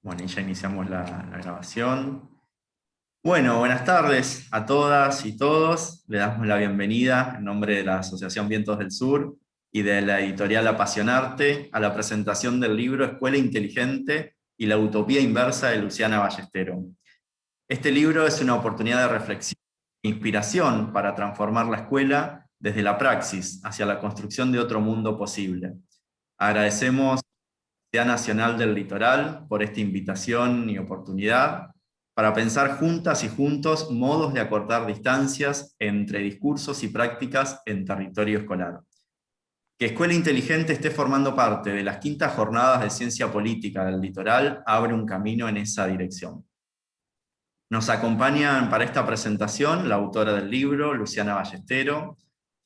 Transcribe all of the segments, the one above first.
Bueno, y ya iniciamos la grabación. Bueno, buenas tardes a todas y todos. Le damos la bienvenida en nombre de la Asociación Vientos del Sur y de la editorial Apasionarte a la presentación del libro Escuela Inteligente y la Utopía Inversa de Luciana Ballestero. Este libro es una oportunidad de reflexión e inspiración para transformar la escuela desde la praxis hacia la construcción de otro mundo posible. Agradecemos Universidad Nacional del Litoral por esta invitación y oportunidad para pensar juntas y juntos modos de acortar distancias entre discursos y prácticas en territorio escolar. Que Escuela Inteligente esté formando parte de las quintas jornadas de Ciencia Política del Litoral abre un camino en esa dirección. Nos acompañan para esta presentación la autora del libro, Luciana Ballestero,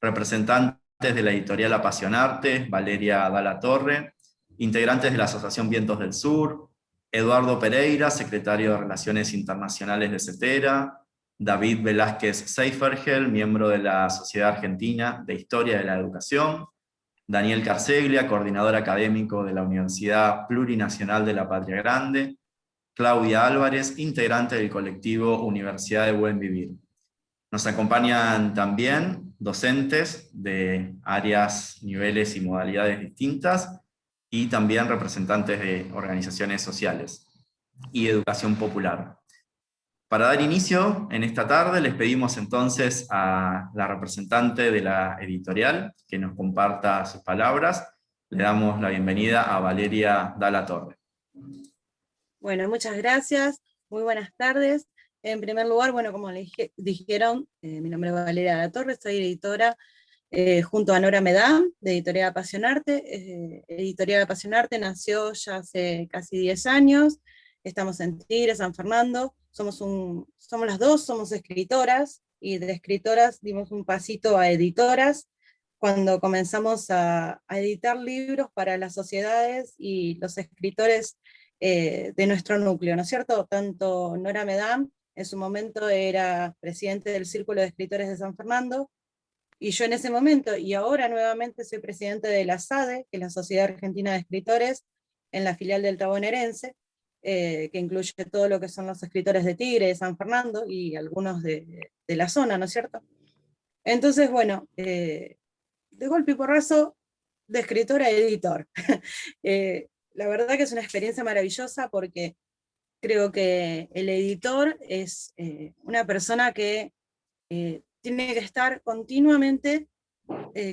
representantes de la editorial Apasionarte, Valeria Dalla Torre, integrantes de la Asociación Vientos del Sur, Eduardo Pereira, secretario de Relaciones Internacionales de CETERA, David Velázquez Seifergel, miembro de la Sociedad Argentina de Historia de la Educación, Daniel Carceglia, coordinador académico de la Universidad Plurinacional de la Patria Grande, Claudia Álvarez, integrante del colectivo Universidad de Buen Vivir. Nos acompañan también docentes de áreas, niveles y modalidades distintas, y también representantes de organizaciones sociales y educación popular. Para dar inicio en esta tarde, les pedimos entonces a la representante de la editorial que nos comparta sus palabras. Le damos la bienvenida a Valeria Dalla Torre. Bueno, muchas gracias, muy buenas tardes. En primer lugar, bueno, como les dijeron, mi nombre es Valeria Dalla Torre, soy editora junto a Nora Medán, de Editorial Apasionarte. Editorial Apasionarte nació ya hace casi 10 años, estamos en Tigre, San Fernando, somos las dos, somos escritoras, y de escritoras dimos un pasito a editoras, cuando comenzamos a editar libros para las sociedades y los escritores de nuestro núcleo, ¿no es cierto? Tanto Nora Medán, en su momento era presidente del Círculo de Escritores de San Fernando, y yo en ese momento, y ahora nuevamente soy presidente de la SADE, que es la Sociedad Argentina de Escritores, en la filial del Tabonerense, que incluye todo lo que son los escritores de Tigre, de San Fernando, y algunos de la zona, ¿no es cierto? Entonces, bueno, de golpe y porrazo, de escritor a editor. La verdad que es una experiencia maravillosa porque creo que el editor es una persona que tiene que estar continuamente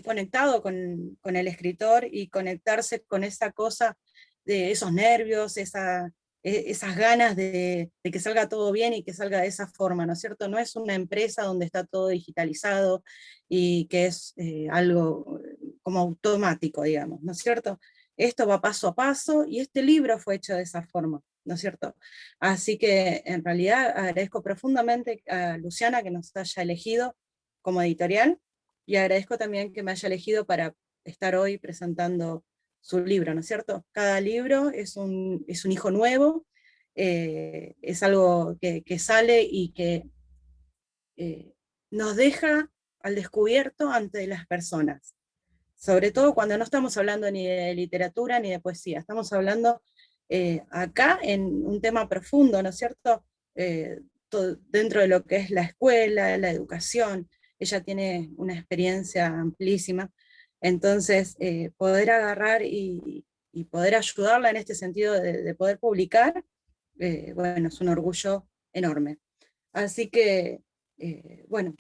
conectado con el escritor y conectarse con esa cosa de esos nervios, esas ganas de que salga todo bien y que salga de esa forma, ¿no es cierto? No es una empresa donde está todo digitalizado y que es algo como automático, digamos, ¿no es cierto? Esto va paso a paso y este libro fue hecho de esa forma, ¿no es cierto? Así que en realidad agradezco profundamente a Luciana que nos haya elegido como editorial, y agradezco también que me haya elegido para estar hoy presentando su libro, ¿no es cierto? Cada libro es un hijo nuevo, es algo que sale y que nos deja al descubierto ante las personas, sobre todo cuando no estamos hablando ni de literatura ni de poesía, estamos hablando acá en un tema profundo, ¿no es cierto? Dentro de lo que es la escuela, la educación. Ella tiene una experiencia amplísima, entonces poder agarrar y poder ayudarla en este sentido de poder publicar, bueno, es un orgullo enorme. Así que, bueno,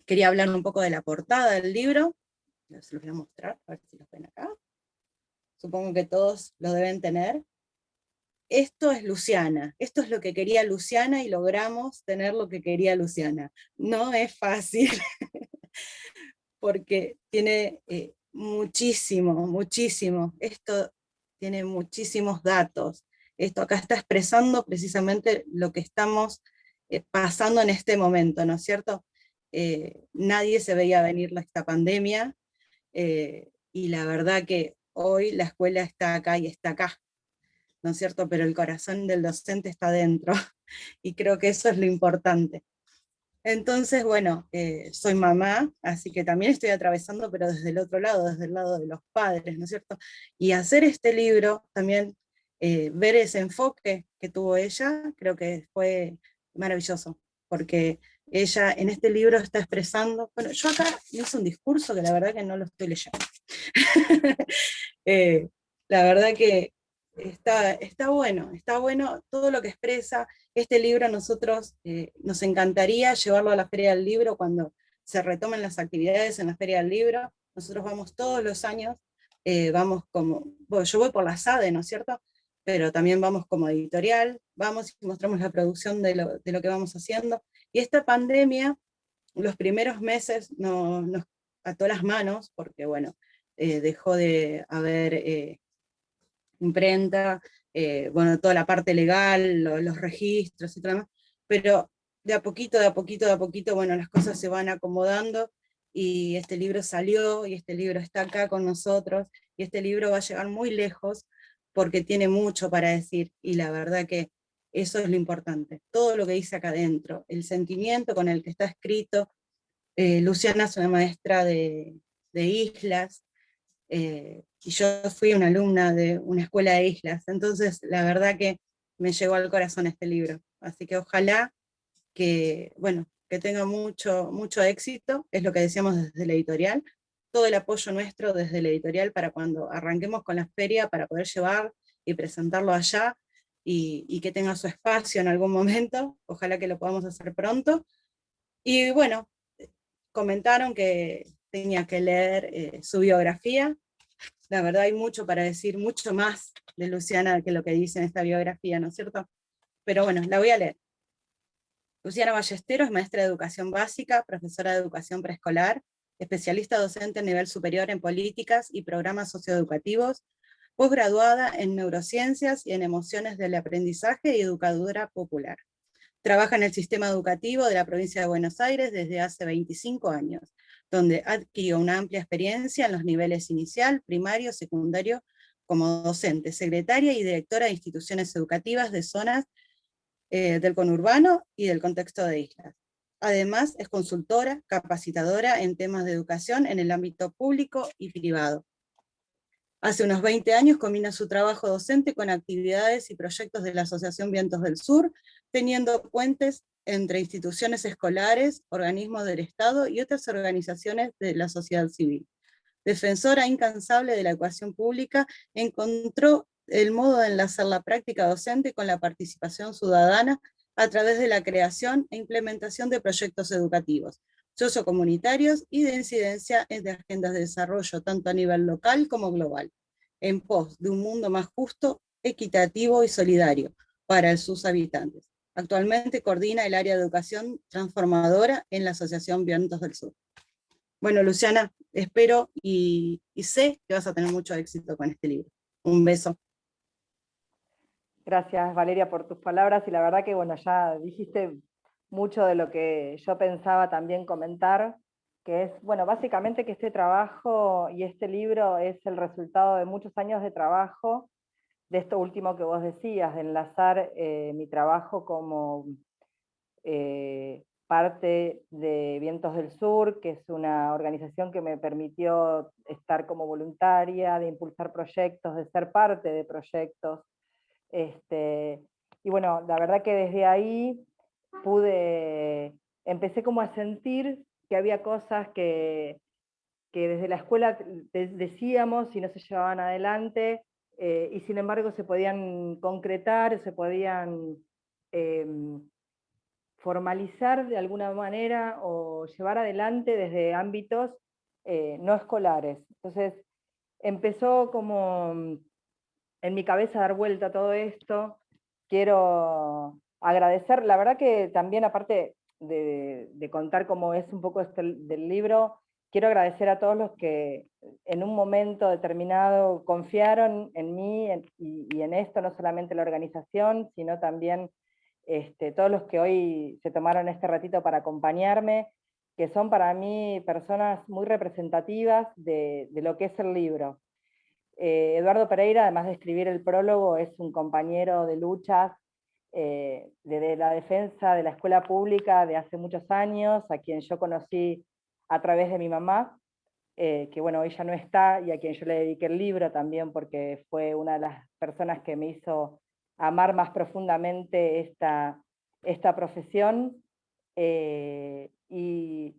quería hablar un poco de la portada del libro, se los voy a mostrar, a ver si los ven acá. Supongo que todos lo deben tener. Esto es Luciana, esto es lo que quería Luciana y logramos tener lo que quería Luciana. No es fácil, porque tiene muchísimo, esto tiene muchísimos datos. Esto acá está expresando precisamente lo que estamos pasando en este momento, ¿no es cierto? Nadie se veía venir esta pandemia, y la verdad que hoy la escuela está acá y está acá, ¿no es cierto? Pero el corazón del docente está dentro, y creo que eso es lo importante. Entonces, bueno, soy mamá, así que también estoy atravesando, pero desde el otro lado, desde el lado de los padres, ¿no es cierto? Y hacer este libro también ver ese enfoque que tuvo ella, creo que fue maravilloso, porque ella en este libro está expresando, bueno, yo acá hice un discurso que la verdad que no lo estoy leyendo. Eh, la verdad que está bueno todo lo que expresa. Este libro a nosotros nos encantaría llevarlo a la Feria del Libro cuando se retomen las actividades en la Feria del Libro. Nosotros vamos todos los años, vamos como, bueno, yo voy por la SADE, ¿no es cierto? Pero también vamos como editorial, vamos y mostramos la producción de lo que vamos haciendo. Y esta pandemia, los primeros meses nos ató las manos, porque bueno, dejó de haber imprenta, bueno, toda la parte legal, los registros y todo lo demás, pero de a poquito, de a poquito, de a poquito, bueno, las cosas se van acomodando, y este libro salió, y este libro está acá con nosotros, y este libro va a llegar muy lejos, porque tiene mucho para decir, y la verdad que eso es lo importante, todo lo que dice acá adentro, el sentimiento con el que está escrito. Luciana es una maestra de islas, y yo fui una alumna de una escuela de islas, entonces la verdad que me llegó al corazón este libro, así que ojalá que, bueno, que tenga mucho, mucho éxito, es lo que decíamos desde la editorial, todo el apoyo nuestro desde la editorial para cuando arranquemos con la feria, para poder llevar y presentarlo allá, y que tenga su espacio en algún momento, ojalá que lo podamos hacer pronto, y bueno, comentaron que tenía que leer su biografía. La verdad hay mucho para decir, mucho más de Luciana que lo que dice en esta biografía, ¿no es cierto? Pero bueno, la voy a leer. Luciana Ballesteros es maestra de educación básica, profesora de educación preescolar, especialista docente a nivel superior en políticas y programas socioeducativos, posgraduada en neurociencias y en emociones del aprendizaje y educadora popular. Trabaja en el sistema educativo de la provincia de Buenos Aires desde hace 25 años, donde adquirió una amplia experiencia en los niveles inicial, primario, secundario, como docente, secretaria y directora de instituciones educativas de zonas del conurbano y del contexto de islas. Además, es consultora, capacitadora en temas de educación en el ámbito público y privado. Hace unos 20 años combina su trabajo docente con actividades y proyectos de la Asociación Vientos del Sur, teniendo puentes entre instituciones escolares, organismos del Estado y otras organizaciones de la sociedad civil. Defensora incansable de la educación pública, encontró el modo de enlazar la práctica docente con la participación ciudadana a través de la creación e implementación de proyectos educativos, sociocomunitarios y de incidencia de agendas de desarrollo, tanto a nivel local como global, en pos de un mundo más justo, equitativo y solidario para sus habitantes. Actualmente coordina el área de educación transformadora en la Asociación Vientos del Sur. Bueno, Luciana, espero y sé que vas a tener mucho éxito con este libro. Un beso. Gracias, Valeria, por tus palabras, y la verdad que, bueno, ya dijiste mucho de lo que yo pensaba también comentar, que es, bueno, básicamente que este trabajo y este libro es el resultado de muchos años de trabajo, de esto último que vos decías, de enlazar mi trabajo como parte de Vientos del Sur, que es una organización que me permitió estar como voluntaria, de impulsar proyectos, de ser parte de proyectos. Y bueno, la verdad que desde ahí empecé como a sentir que había cosas que desde la escuela decíamos y no se llevaban adelante, y sin embargo se podían concretar, se podían formalizar de alguna manera o llevar adelante desde ámbitos no escolares. Entonces empezó como en mi cabeza a dar vuelta todo esto. Quiero agradecer, la verdad que también aparte de contar cómo es un poco del libro, quiero agradecer a todos los que en un momento determinado confiaron en mí y en esto, no solamente la organización, sino también todos los que hoy se tomaron este ratito para acompañarme, que son para mí personas muy representativas de lo que es el libro. Eduardo Pereira, además de escribir el prólogo, es un compañero de luchas de la defensa de la escuela pública de hace muchos años, a quien yo conocí a través de mi mamá, que bueno, hoy ya no está, y a quien yo le dediqué el libro también, porque fue una de las personas que me hizo amar más profundamente esta profesión. Y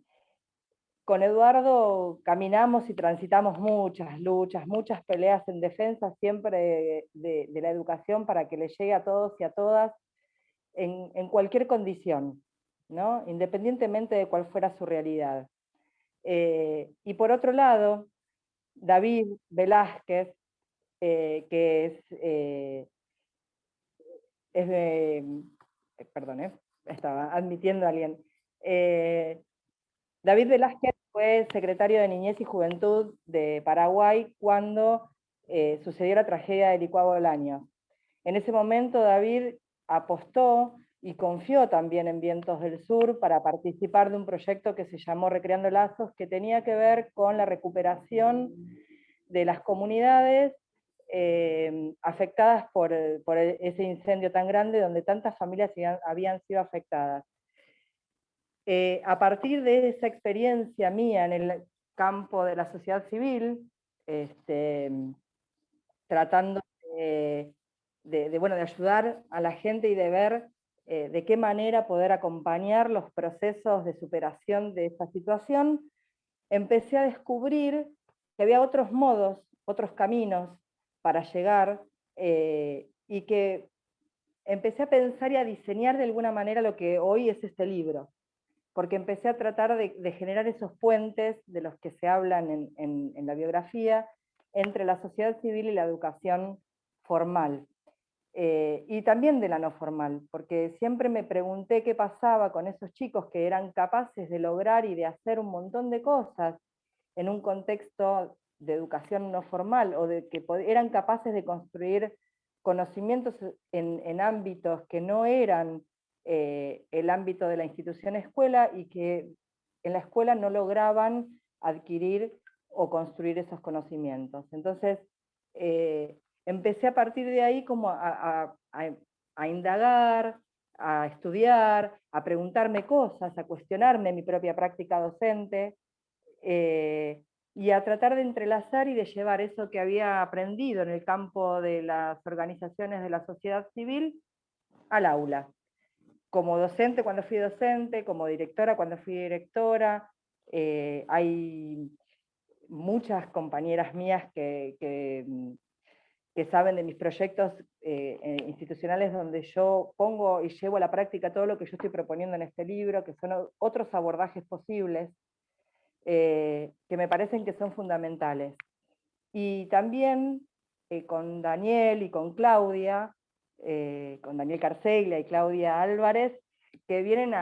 con Eduardo caminamos y transitamos muchas luchas, muchas peleas en defensa siempre de la educación para que le llegue a todos y a todas en cualquier condición, ¿no? Independientemente de cuál fuera su realidad. Y por otro lado, David Velázquez, que es de, perdón, estaba admitiendo a alguien. David Velázquez fue secretario de Niñez y Juventud de Paraguay cuando sucedió la tragedia de Licuado del Año. En ese momento David apostó y confió también en Vientos del Sur para participar de un proyecto que se llamó Recreando Lazos, que tenía que ver con la recuperación de las comunidades afectadas por ese incendio tan grande donde tantas familias habían sido afectadas. A partir de esa experiencia mía en el campo de la sociedad civil, tratando de ayudar a la gente y de ver de qué manera poder acompañar los procesos de superación de esta situación, empecé a descubrir que había otros modos, otros caminos para llegar, y que empecé a pensar y a diseñar de alguna manera lo que hoy es este libro, porque empecé a tratar de generar esos puentes de los que se hablan en la biografía entre la sociedad civil y la educación formal. Y también de la no formal, porque siempre me pregunté qué pasaba con esos chicos que eran capaces de lograr y de hacer un montón de cosas en un contexto de educación no formal, o de que eran capaces de construir conocimientos en ámbitos que no eran el ámbito de la institución escuela, y que en la escuela no lograban adquirir o construir esos conocimientos. Entonces, empecé a partir de ahí como a indagar, a estudiar, a preguntarme cosas, a cuestionarme mi propia práctica docente, y a tratar de entrelazar y de llevar eso que había aprendido en el campo de las organizaciones de la sociedad civil al aula. Como docente cuando fui docente, como directora cuando fui directora, hay muchas compañeras mías que saben de mis proyectos institucionales, donde yo pongo y llevo a la práctica todo lo que yo estoy proponiendo en este libro, que son otros abordajes posibles, que me parecen que son fundamentales. Y también con Daniel y con Claudia, con Daniel Carceglia y Claudia Álvarez, que vienen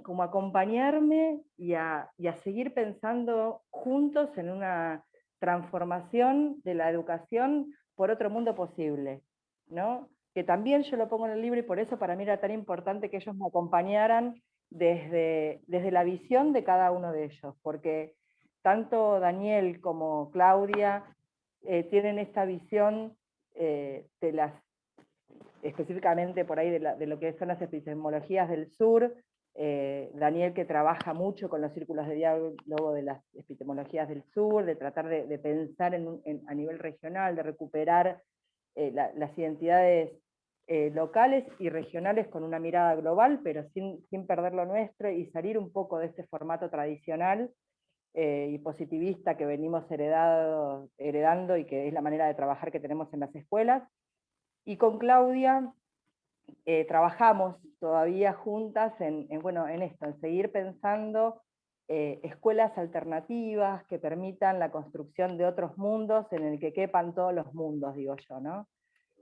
como acompañarme y a seguir pensando juntos en una transformación de la educación por otro mundo posible, ¿no? Que también yo lo pongo en el libro, y por eso para mí era tan importante que ellos me acompañaran desde la visión de cada uno de ellos, porque tanto Daniel como Claudia tienen esta visión de las, específicamente por ahí de lo que son las epistemologías del sur. Daniel, que trabaja mucho con los círculos de diálogo de las epistemologías del sur, de tratar de pensar a nivel regional, de recuperar las identidades locales y regionales con una mirada global, pero sin perder lo nuestro, y salir un poco de este formato tradicional y positivista que venimos heredando, y que es la manera de trabajar que tenemos en las escuelas. Y con Claudia trabajamos todavía juntas en esto, en seguir pensando escuelas alternativas que permitan la construcción de otros mundos en el que quepan todos los mundos, digo yo, ¿no?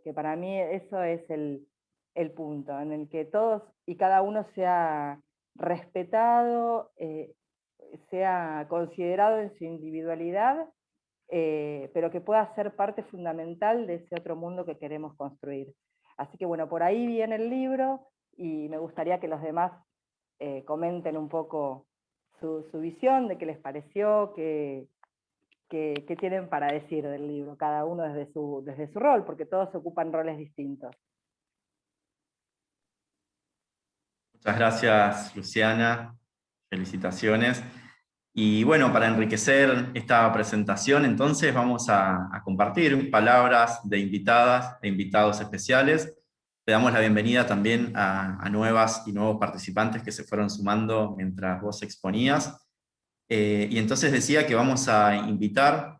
Que para mí eso es el punto, en el que todos y cada uno sea respetado, sea considerado en su individualidad, pero que pueda ser parte fundamental de ese otro mundo que queremos construir. Así que bueno, por ahí viene el libro, y me gustaría que los demás comenten un poco su visión, de qué les pareció, qué tienen para decir del libro, cada uno desde su rol, porque todos ocupan roles distintos. Muchas gracias, Luciana. Felicitaciones. Y bueno, para enriquecer esta presentación, entonces vamos a compartir palabras de invitadas e invitados especiales. Le damos la bienvenida también a nuevas y nuevos participantes que se fueron sumando mientras vos exponías. Y entonces decía que vamos a invitar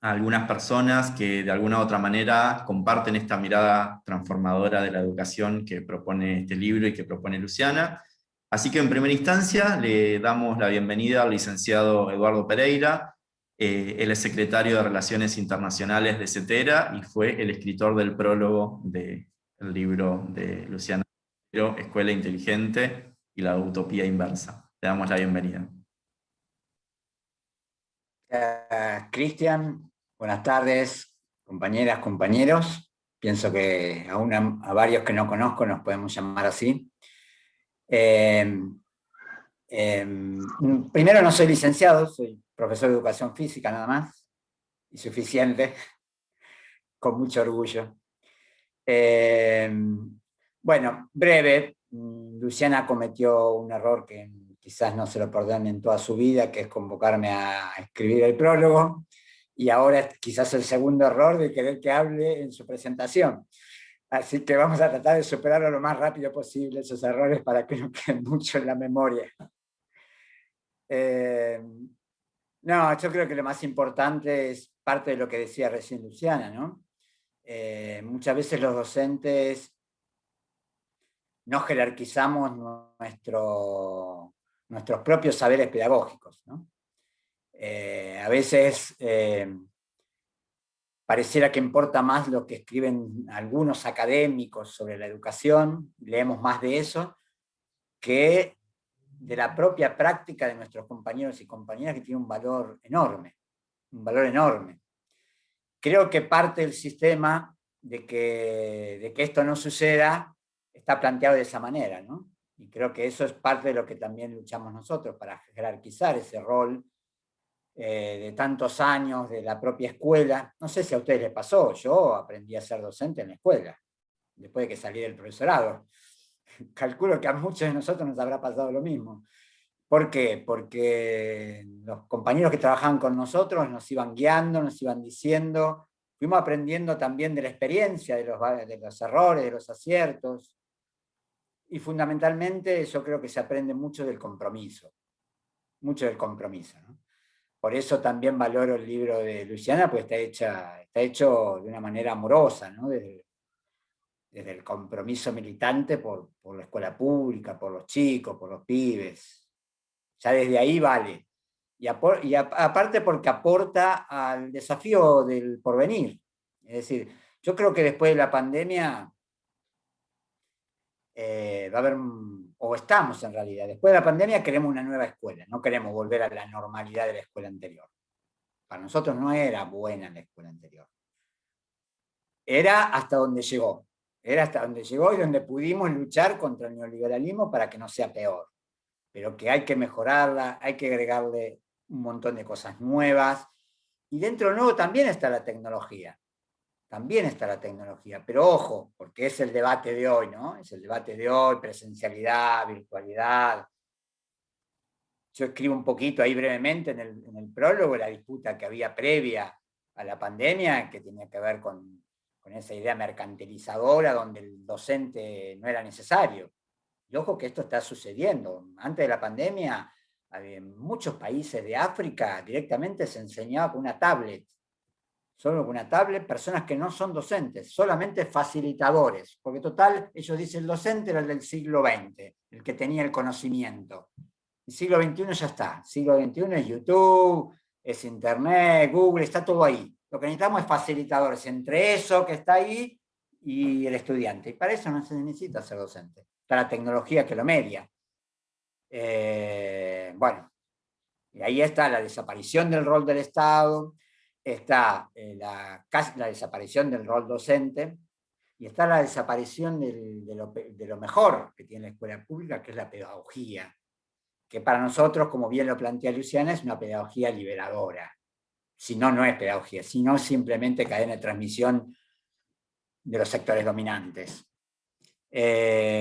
a algunas personas que de alguna u otra manera comparten esta mirada transformadora de la educación que propone este libro y que propone Luciana. Así que en primera instancia le damos la bienvenida al licenciado Eduardo Pereira. Él es secretario de Relaciones Internacionales de CETERA y fue el escritor del prólogo del libro de Luciana, Escuela Inteligente y la Utopía Inversa. Le damos la bienvenida. Cristian, buenas tardes, compañeras, compañeros. Pienso que a varios que no conozco nos podemos llamar así. Primero, no soy licenciado, soy profesor de educación física nada más, y suficiente, con mucho orgullo. Bueno, breve, Luciana cometió un error que quizás no se lo perdone en toda su vida, que es convocarme a escribir el prólogo, y ahora quizás el segundo error de querer que hable en su presentación. Así que vamos a tratar de superarlo lo más rápido posible, esos errores, para que no queden mucho en la memoria. No, yo creo que lo más importante es parte de lo que decía recién Luciana, ¿no? Muchas veces los docentes no jerarquizamos nuestros propios saberes pedagógicos, ¿no? A veces pareciera que importa más lo que escriben algunos académicos sobre la educación, leemos más de eso, que de la propia práctica de nuestros compañeros y compañeras, que tiene un valor enorme, un valor enorme. Creo que parte del sistema de que esto no suceda está planteado de esa manera, ¿no? Y creo que eso es parte de lo que también luchamos nosotros, para jerarquizar ese rol de tantos años de la propia escuela. No sé si a ustedes les pasó, yo aprendí a ser docente en la escuela, después de que salí del profesorado. Calculo que a muchos de nosotros nos habrá pasado lo mismo. ¿Por qué? Porque los compañeros que trabajaban con nosotros nos iban guiando, nos iban diciendo, fuimos aprendiendo también de la experiencia, de los errores, de los aciertos, y fundamentalmente yo creo que se aprende mucho del compromiso, ¿no? Por eso también valoro el libro de Luciana, pues está hecho de una manera amorosa, ¿no? Desde el compromiso militante por la escuela pública, por los chicos, por los pibes. Ya desde ahí vale. Y aparte porque aporta al desafío del porvenir. Es decir, yo creo que después de la pandemia va a haber, o estamos en realidad, después de la pandemia queremos una nueva escuela, no queremos volver a la normalidad de la escuela anterior. Para nosotros no era buena la escuela anterior. Era hasta donde llegó. Era hasta donde llegó y donde pudimos luchar contra el neoliberalismo para que no sea peor. Pero que hay que mejorarla, hay que agregarle un montón de cosas nuevas. Y dentro de nuevo también está la tecnología. También está la tecnología. Pero ojo, porque es el debate de hoy, ¿no? Es el debate de hoy, presencialidad, virtualidad. Yo escribo un poquito ahí brevemente en el prólogo la disputa que había previa a la pandemia, que tenía que ver con esa idea mercantilizadora donde el docente no era necesario. Y ojo que esto está sucediendo. Antes de la pandemia, en muchos países de África directamente se enseñaba con una tablet. Solo con una tablet, personas que no son docentes, solamente facilitadores. Porque total, ellos dicen, el docente era el del siglo XX, el que tenía el conocimiento. El siglo XXI ya está. El siglo XXI es YouTube, es Internet, Google, está todo ahí. Lo que necesitamos es facilitadores entre eso que está ahí y el estudiante. Y para eso no se necesita ser docente. Está la tecnología que lo media. Bueno, y ahí está la desaparición del rol del Estado, está la desaparición del rol docente, y está la desaparición de lo mejor que tiene la escuela pública, que es la pedagogía, que para nosotros, como bien lo plantea Luciana, es una pedagogía liberadora. Si no, no es pedagogía, sino simplemente cadena de transmisión de los sectores dominantes.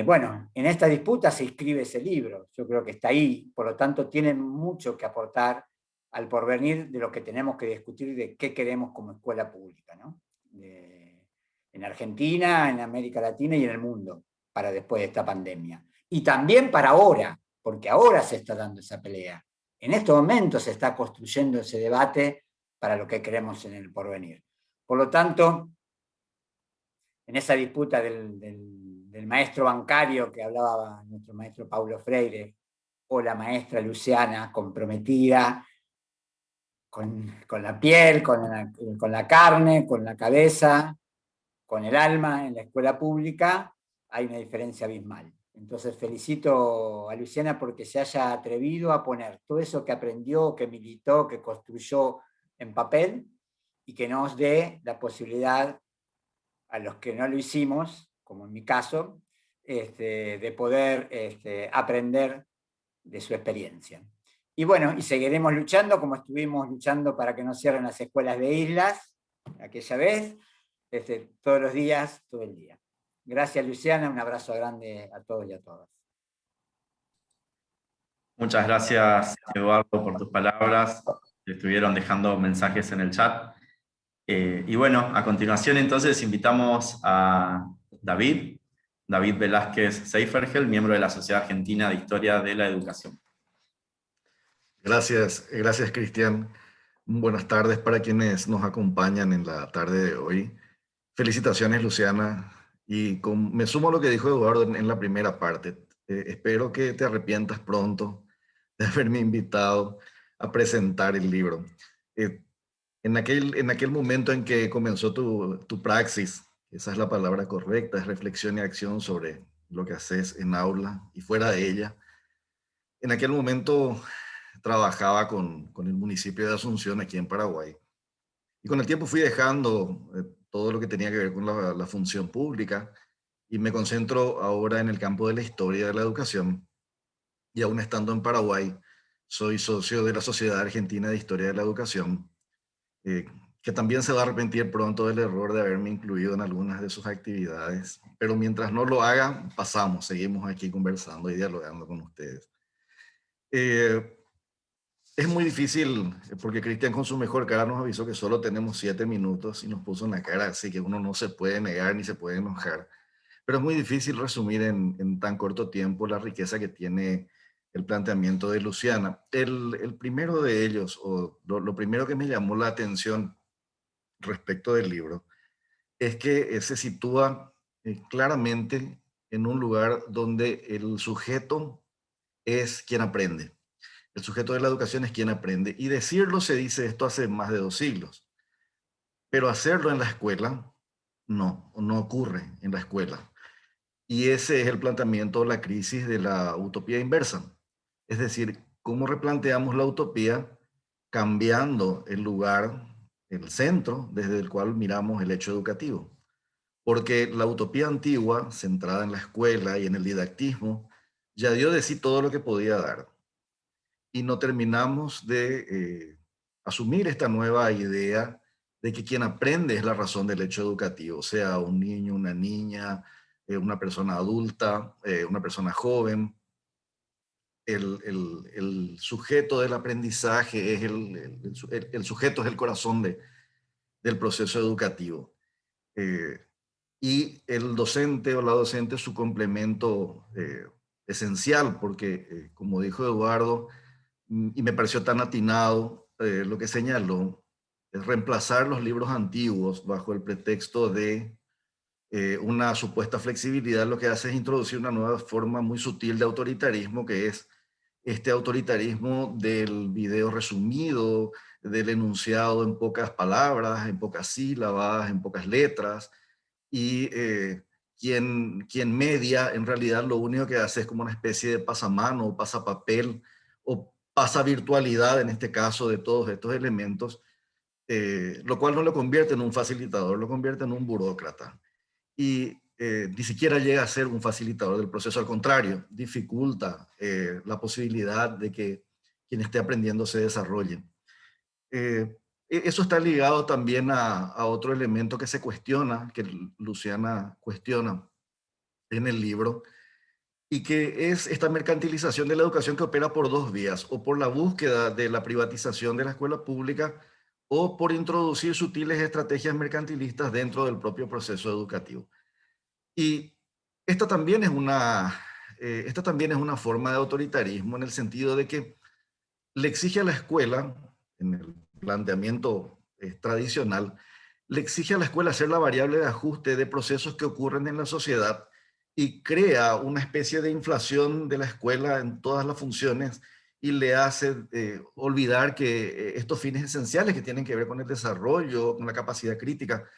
Bueno, en esta disputa se inscribe ese libro, yo creo que está ahí, por lo tanto tienen mucho que aportar al porvenir de lo que tenemos que discutir de qué queremos como escuela pública, ¿no? En Argentina, en América Latina y en el mundo, para después de esta pandemia. Y también para ahora, porque ahora se está dando esa pelea. En estos momentos se está construyendo ese debate para lo que queremos en el porvenir. Por lo tanto, en esa disputa del maestro bancario que hablaba nuestro maestro Paulo Freire, o la maestra Luciana, comprometida con la piel, con la carne, con la cabeza, con el alma en la escuela pública, hay una diferencia abismal. Entonces felicito a Luciana porque se haya atrevido a poner todo eso que aprendió, que militó, que construyó en papel, y que nos dé la posibilidad a los que no lo hicimos, como en mi caso, de poder aprender de su experiencia. Y bueno, y seguiremos luchando como estuvimos luchando para que no cierren las escuelas de islas, aquella vez, todos los días, todo el día. Gracias, Luciana, un abrazo grande a todos y a todas. Muchas gracias, Eduardo, por tus palabras. Estuvieron dejando mensajes en el chat. Y bueno, a continuación entonces invitamos a David Velázquez Seifergel, miembro de la Sociedad Argentina de Historia de la Educación. Gracias, gracias Cristian. Buenas tardes para quienes nos acompañan en la tarde de hoy. Felicitaciones, Luciana. Y me sumo a lo que dijo Eduardo en la primera parte. Espero que te arrepientas pronto de haberme invitado a presentar el libro. En aquel momento en que comenzó tu praxis, esa es la palabra correcta, es reflexión y acción sobre lo que haces en aula y fuera de ella. En aquel momento trabajaba con el municipio de Asunción aquí en Paraguay. Y con el tiempo fui dejando todo lo que tenía que ver con la función pública y me concentro ahora en el campo de la historia de la educación. Y aún estando en Paraguay, soy socio de la Sociedad Argentina de Historia de la Educación, que también se va a arrepentir pronto del error de haberme incluido en algunas de sus actividades. Pero mientras no lo haga, seguimos aquí conversando y dialogando con ustedes. Es muy difícil, porque Cristian con su mejor cara nos avisó que solo tenemos 7 minutos y nos puso una cara así que uno no se puede negar ni se puede enojar. Pero es muy difícil resumir en tan corto tiempo la riqueza que tiene el planteamiento de Luciana. El primero de ellos, o lo primero que me llamó la atención respecto del libro, es que se sitúa claramente en un lugar donde el sujeto es quien aprende. El sujeto de la educación es quien aprende. Y decirlo se dice esto hace más de 2 siglos. Pero hacerlo en la escuela, no ocurre en la escuela. Y ese es el planteamiento, la crisis de la utopía inversa. Es decir, cómo replanteamos la utopía cambiando el lugar, el centro desde el cual miramos el hecho educativo. Porque la utopía antigua, centrada en la escuela y en el didactismo, ya dio de sí todo lo que podía dar. Y no terminamos de asumir esta nueva idea de que quien aprende es la razón del hecho educativo, sea un niño, una niña, una persona adulta, una persona joven. El sujeto del aprendizaje es el sujeto es el corazón del proceso educativo. Y el docente o la docente es su complemento esencial, porque, como dijo Eduardo, y me pareció tan atinado lo que señaló, es reemplazar los libros antiguos bajo el pretexto de una supuesta flexibilidad, lo que hace es introducir una nueva forma muy sutil de autoritarismo, que es este autoritarismo del video resumido, del enunciado en pocas palabras, en pocas sílabas, en pocas letras, y quien media en realidad lo único que hace es como una especie de pasamano o pasapapel o pasa virtualidad en este caso de todos estos elementos, lo cual no lo convierte en un facilitador, lo convierte en un burócrata. Y ni siquiera llega a ser un facilitador del proceso, al contrario, dificulta la posibilidad de que quien esté aprendiendo se desarrolle. Eso está ligado también a otro elemento que se cuestiona, que Luciana cuestiona, en el libro, y que es esta mercantilización de la educación que opera por dos vías, o por la búsqueda de la privatización de la escuela pública, o por introducir sutiles estrategias mercantilistas dentro del propio proceso educativo. Y esta también es una forma de autoritarismo, en el sentido de que le exige a la escuela, en el planteamiento tradicional, le exige a la escuela ser la variable de ajuste de procesos que ocurren en la sociedad, y crea una especie de inflación de la escuela en todas las funciones, y le hace olvidar que estos fines esenciales que tienen que ver con el desarrollo, con la capacidad crítica,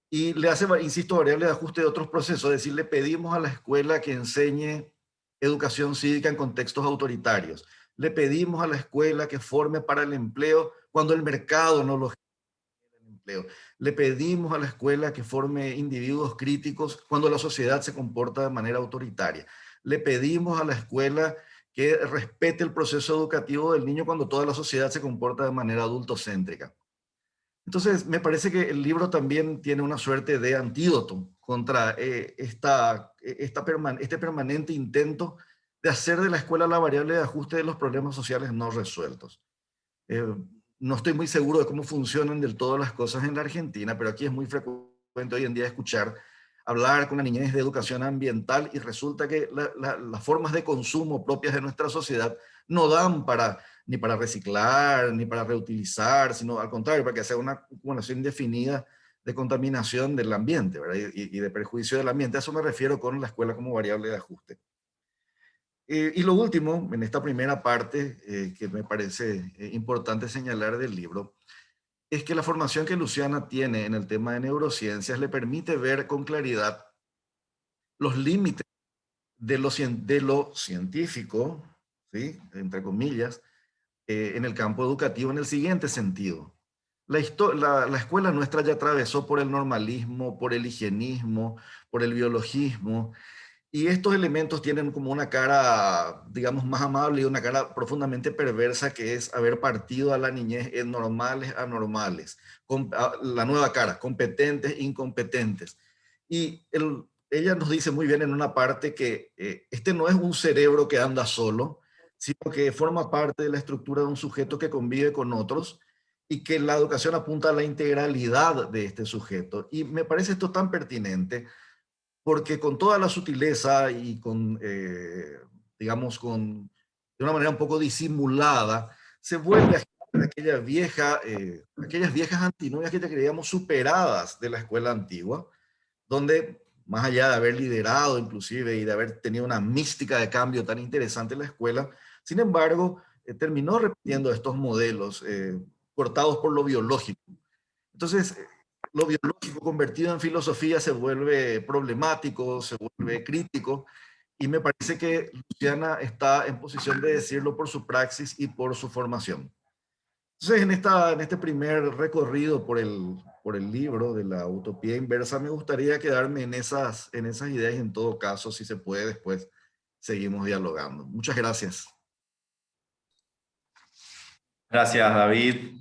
y le hace, insisto, variable de ajuste de otros procesos. Es decir, le pedimos a la escuela que enseñe educación cívica en contextos autoritarios. Le pedimos a la escuela que forme para el empleo cuando el mercado no lo genera el empleo. Le pedimos a la escuela que forme individuos críticos cuando la sociedad se comporta de manera autoritaria. Le pedimos a la escuela que respete el proceso educativo del niño cuando toda la sociedad se comporta de manera adultocéntrica. Entonces, me parece que el libro también tiene una suerte de antídoto contra este permanente intento de hacer de la escuela la variable de ajuste de los problemas sociales no resueltos. No estoy muy seguro de cómo funcionan del todo las cosas en la Argentina, pero aquí es muy frecuente hoy en día escuchar hablar con la niñez de educación ambiental, y resulta que las formas de consumo propias de nuestra sociedad no dan ni para reciclar, ni para reutilizar, sino al contrario, para que sea una acumulación indefinida de contaminación del ambiente, ¿verdad? Y de perjuicio del ambiente. A eso me refiero con la escuela como variable de ajuste. Y lo último, en esta primera parte, que me parece importante señalar del libro, es que la formación que Luciana tiene en el tema de neurociencias le permite ver con claridad los límites de lo científico, ¿sí?, entre comillas, en el campo educativo, en el siguiente sentido. La escuela nuestra ya atravesó por el normalismo, por el higienismo, por el biologismo, y estos elementos tienen como una cara, digamos, más amable y una cara profundamente perversa, que es haber partido a la niñez en normales, anormales, la nueva cara, competentes, incompetentes. Y ella nos dice muy bien en una parte que este no es un cerebro que anda solo, sino que forma parte de la estructura de un sujeto que convive con otros, y que la educación apunta a la integralidad de este sujeto. Y me parece esto tan pertinente, porque con toda la sutileza y digamos, de una manera un poco disimulada, se vuelve a aquellas viejas antinomias que ya creíamos superadas de la escuela antigua, donde, más allá de haber liderado inclusive y de haber tenido una mística de cambio tan interesante en la escuela, sin embargo, terminó repitiendo estos modelos cortados por lo biológico. Entonces, lo biológico convertido en filosofía se vuelve problemático, se vuelve crítico, y me parece que Luciana está en posición de decirlo por su praxis y por su formación. Entonces, en este primer recorrido por el libro de la utopía inversa, me gustaría quedarme en esas ideas, y en todo caso, si se puede, después seguimos dialogando. Muchas gracias. Gracias, David.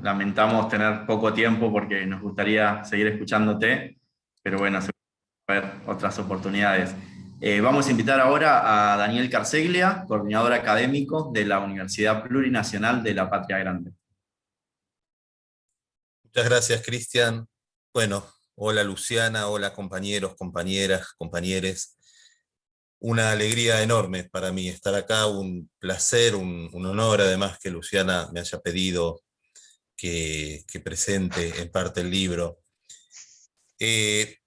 Lamentamos tener poco tiempo porque nos gustaría seguir escuchándote, pero bueno, se puede haber otras oportunidades. Vamos a invitar ahora a Daniel Carceglia, coordinador académico de la Universidad Plurinacional de la Patria Grande. Muchas gracias, Cristian. Bueno, hola Luciana, hola compañeros, compañeras, compañeres. Una alegría enorme para mí estar acá, un placer, un honor además que Luciana me haya pedido que presente en parte el libro. El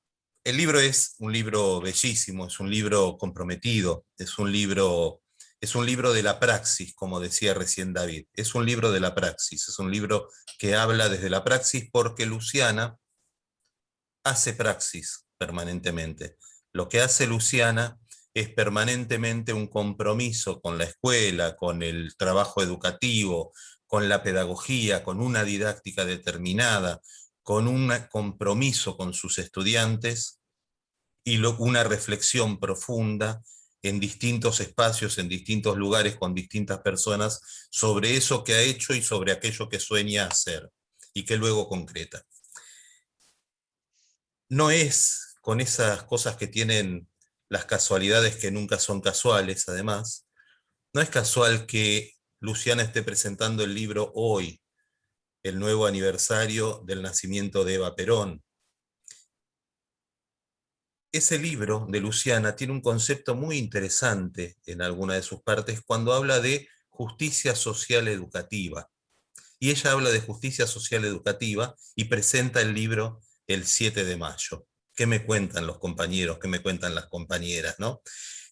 libro es un libro bellísimo, es un libro comprometido, es un libro de la praxis, como decía recién David. Es un libro de la praxis, es un libro que habla desde la praxis, porque Luciana hace praxis permanentemente. Lo que hace Luciana es permanentemente un compromiso con la escuela, con el trabajo educativo, con la pedagogía, con una didáctica determinada, con un compromiso con sus estudiantes y una reflexión profunda en distintos espacios, en distintos lugares, con distintas personas, sobre eso que ha hecho y sobre aquello que sueña hacer y que luego concreta. No es con esas cosas que tienen las casualidades que nunca son casuales, además. No es casual que Luciana esté presentando el libro hoy, el nuevo aniversario del nacimiento de Eva Perón. Ese libro de Luciana tiene un concepto muy interesante en alguna de sus partes cuando habla de justicia social educativa. Y ella habla de justicia social educativa y presenta el libro el 7 de mayo. ¿Qué me cuentan los compañeros? ¿Qué me cuentan las compañeras? ¿No?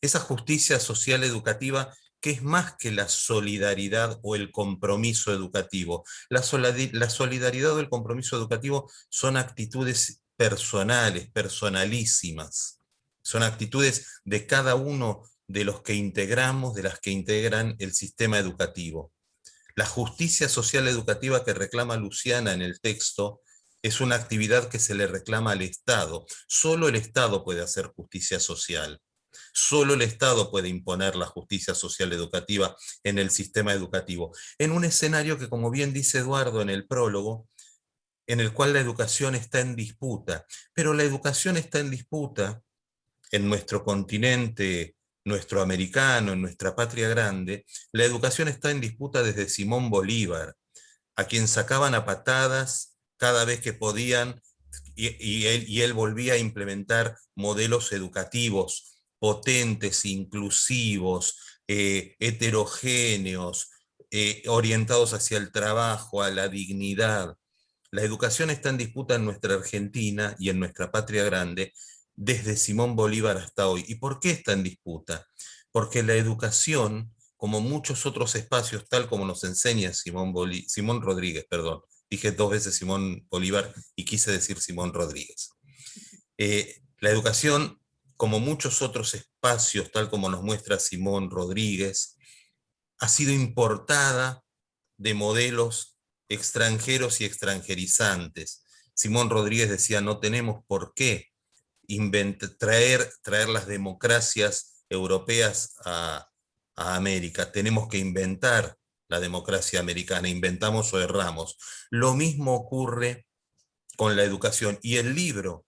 Esa justicia social educativa que es más que la solidaridad o el compromiso educativo. La solidaridad o el compromiso educativo son actitudes personales, personalísimas. Son actitudes de cada uno de los que integramos, de las que integran el sistema educativo. La justicia social educativa que reclama Luciana en el texto es una actividad que se le reclama al Estado. Solo el Estado puede hacer justicia social. Solo el Estado puede imponer la justicia social educativa en el sistema educativo. En un escenario que, como bien dice Eduardo en el prólogo, en el cual la educación está en disputa. Pero la educación está en disputa en nuestro continente, nuestro americano, en nuestra patria grande. La educación está en disputa desde Simón Bolívar, a quien sacaban a patadas cada vez que podían, y él volvía a implementar modelos educativos potentes, inclusivos, heterogéneos, orientados hacia el trabajo, a la dignidad. La educación está en disputa en nuestra Argentina y en nuestra patria grande desde Simón Bolívar hasta hoy. ¿Y por qué está en disputa? Porque la educación, como muchos otros espacios, tal como nos enseña Simón Rodríguez, perdón, dije 2 veces Simón Bolívar y quise decir Simón Rodríguez. La educación, como muchos otros espacios, tal como nos muestra Simón Rodríguez, ha sido importada de modelos extranjeros y extranjerizantes. Simón Rodríguez decía, no tenemos por qué traer las democracias europeas a América, tenemos que inventar la democracia americana, inventamos o erramos. Lo mismo ocurre con la educación, y el libro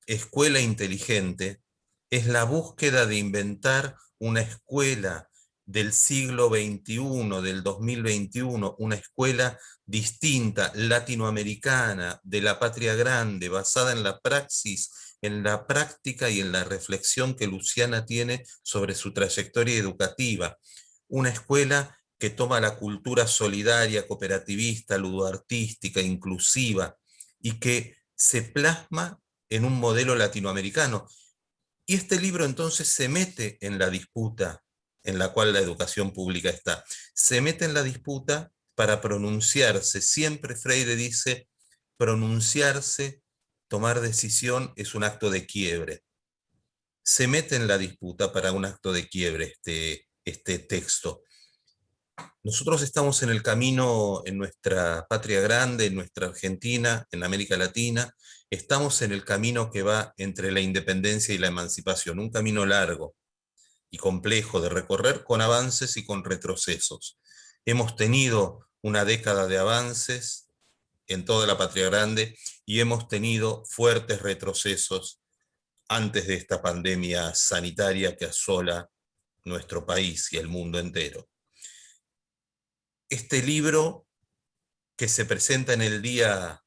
Escuela Inteligente es la búsqueda de inventar una escuela del siglo XXI, del 2021, una escuela distinta, latinoamericana, de la patria grande, basada en la praxis, en la práctica y en la reflexión que Luciana tiene sobre su trayectoria educativa. Una escuela que toma la cultura solidaria, cooperativista, ludoartística, inclusiva, y que se plasma en un modelo latinoamericano. Y este libro entonces se mete en la disputa en la cual la educación pública está. Se mete en la disputa para pronunciarse. Siempre Freire dice, pronunciarse, tomar decisión es un acto de quiebre. Se mete en la disputa para un acto de quiebre este texto. Nosotros estamos en el camino en nuestra patria grande, en nuestra Argentina, en América Latina, estamos en el camino que va entre la independencia y la emancipación, un camino largo y complejo de recorrer con avances y con retrocesos. Hemos tenido una década de avances en toda la patria grande y hemos tenido fuertes retrocesos antes de esta pandemia sanitaria que asola nuestro país y el mundo entero. Este libro que se presenta en el día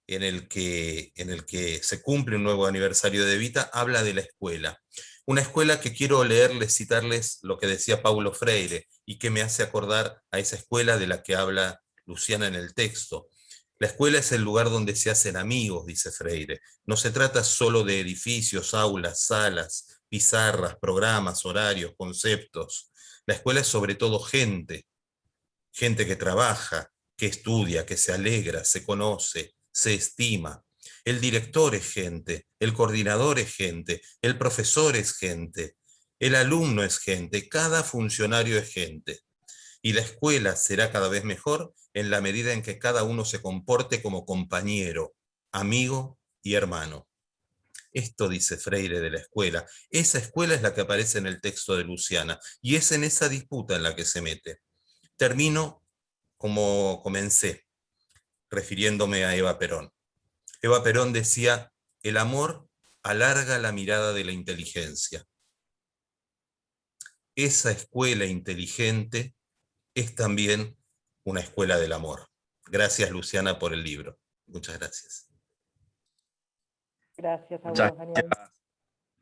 en el que se cumple un nuevo aniversario de Evita, habla de la escuela. Una escuela que quiero leerles, citarles lo que decía Paulo Freire, y que me hace acordar a esa escuela de la que habla Luciana en el texto. La escuela es el lugar donde se hacen amigos, dice Freire. No se trata solo de edificios, aulas, salas, pizarras, programas, horarios, conceptos. La escuela es sobre todo gente. Gente que trabaja, que estudia, que se alegra, se conoce, se estima. El director es gente, el coordinador es gente, el profesor es gente, el alumno es gente, cada funcionario es gente. Y la escuela será cada vez mejor en la medida en que cada uno se comporte como compañero, amigo y hermano. Esto dice Freire de la escuela. Esa escuela es la que aparece en el texto de Luciana, y es en esa disputa en la que se mete. Termino como comencé, refiriéndome a Eva Perón. Eva Perón decía, el amor alarga la mirada de la inteligencia. Esa escuela inteligente es también una escuela del amor. Gracias, Luciana, por el libro. Muchas gracias. Gracias a Muchas vos, Daniel. gracias,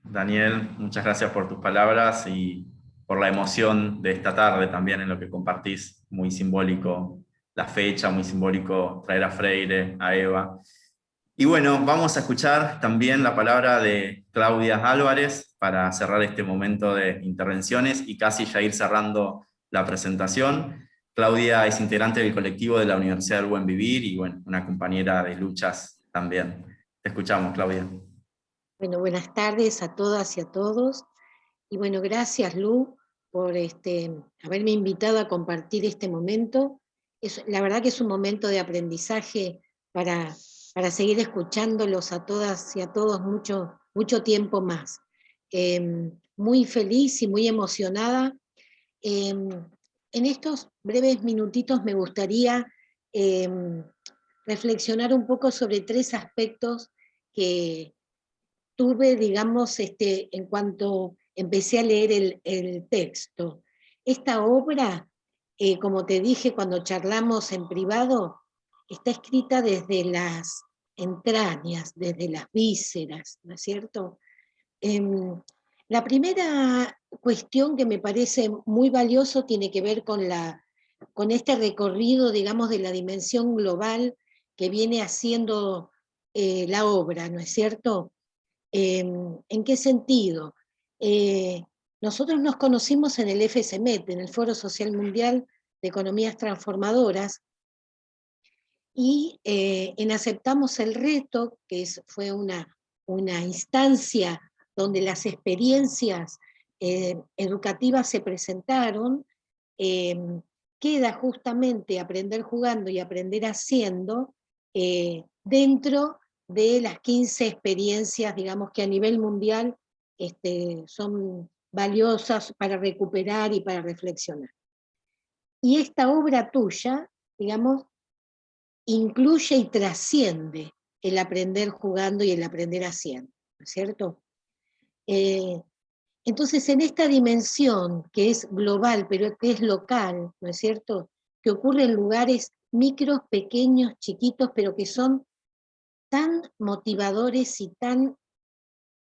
Daniel. Muchas gracias por tus palabras y por la emoción de esta tarde también en lo que compartís. Muy simbólico la fecha, muy simbólico traer a Freire, a Eva. Y bueno, vamos a escuchar también la palabra de Claudia Álvarez para cerrar este momento de intervenciones y casi ya ir cerrando la presentación. Claudia es integrante del colectivo de la Universidad del Buen Vivir y bueno, una compañera de luchas también. Te escuchamos, Claudia. Bueno, buenas tardes a todas y a todos. Y bueno, gracias, Lu, por haberme invitado a compartir este momento. La verdad que es un momento de aprendizaje para seguir escuchándolos a todas y a todos mucho tiempo más. Muy feliz y muy emocionada. En estos breves minutitos me gustaría reflexionar un poco sobre 3 aspectos que tuve, digamos, en cuanto empecé a leer el texto. Esta obra, como te dije cuando charlamos en privado, está escrita desde las entrañas, desde las vísceras, ¿no es cierto? La primera cuestión que me parece muy valioso tiene que ver con este recorrido, digamos, de la dimensión global que viene haciendo la obra, ¿no es cierto? ¿En qué sentido? Nosotros nos conocimos en el FSMET, en el Foro Social Mundial de Economías Transformadoras, y en Aceptamos el Reto, que fue una instancia donde las experiencias educativas se presentaron, queda justamente aprender jugando y aprender haciendo dentro de las 15 experiencias, digamos, que a nivel mundial son valiosas para recuperar y para reflexionar. Y esta obra tuya, digamos, incluye y trasciende el aprender jugando y el aprender haciendo, ¿no es cierto? Entonces, en esta dimensión que es global, pero que es local, ¿no es cierto?, que ocurre en lugares micros, pequeños, chiquitos, pero que son tan motivadores y tan